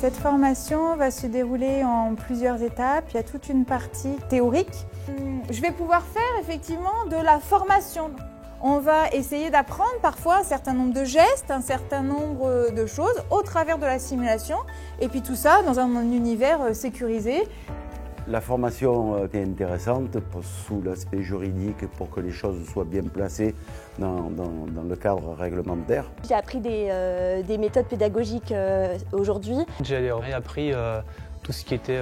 Cette formation va se dérouler en plusieurs étapes. Il y a toute une partie théorique. Je vais pouvoir faire effectivement de la formation. On va essayer d'apprendre parfois un certain nombre de gestes, un certain nombre de choses au travers de la simulation. Et puis tout ça dans un univers sécurisé. La formation est intéressante sous l'aspect juridique pour que les choses soient bien placées dans le cadre réglementaire. J'ai appris des méthodes pédagogiques aujourd'hui. J'ai appris tout ce qui était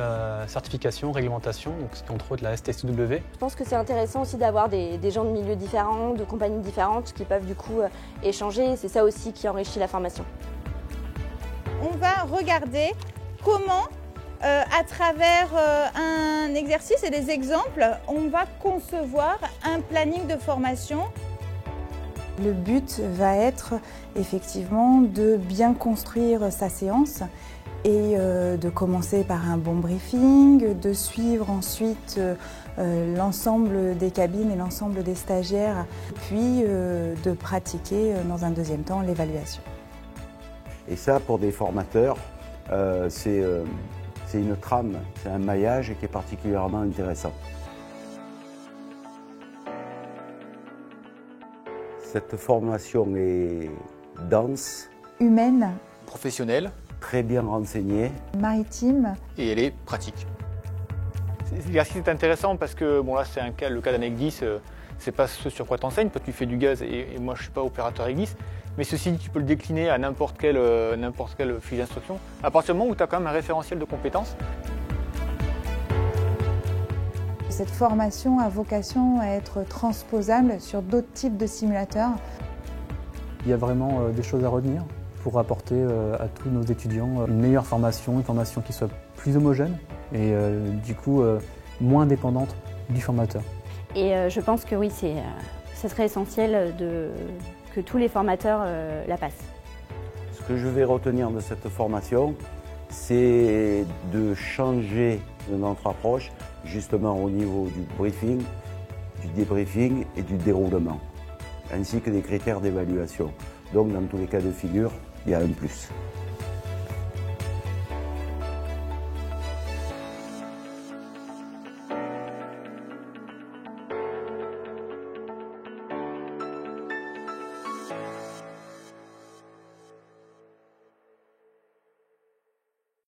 certification, réglementation, donc c'était entre autres la STSW. Je pense que c'est intéressant aussi d'avoir des gens de milieux différents, de compagnies différentes qui peuvent du coup échanger. C'est ça aussi qui enrichit la formation. On va regarder comment à travers un exercice et des exemples, on va concevoir un planning de formation. Le but va être effectivement de bien construire sa séance et de commencer par un bon briefing, de suivre ensuite l'ensemble des cabines et l'ensemble des stagiaires, puis de pratiquer dans un deuxième temps l'évaluation. Et ça, pour des formateurs, c'est une trame, c'est un maillage qui est particulièrement intéressant. Cette formation est dense, Humaine, professionnelle, très bien renseignée, maritime. et elle est pratique. L'exercice est intéressant parce que, bon là c'est le cas d'un EC10, c'est pas ce sur quoi tu enseignes, toi tu fais du gaz et moi je suis pas opérateur EC10, mais ceci dit tu peux le décliner à n'importe quelle fiche d'instruction, à partir du moment où tu as quand même un référentiel de compétences. Cette formation a vocation à être transposable sur d'autres types de simulateurs. Il y a vraiment des choses à retenir pour apporter à tous nos étudiants une meilleure formation, une formation qui soit plus homogène et du coup moins dépendante du formateur. Et je pense que oui, ce serait essentiel que tous les formateurs la passent. Ce que je vais retenir de cette formation, c'est de changer notre approche justement au niveau du briefing, du débriefing et du déroulement, ainsi que des critères d'évaluation. Donc dans tous les cas de figure, il y a un plus.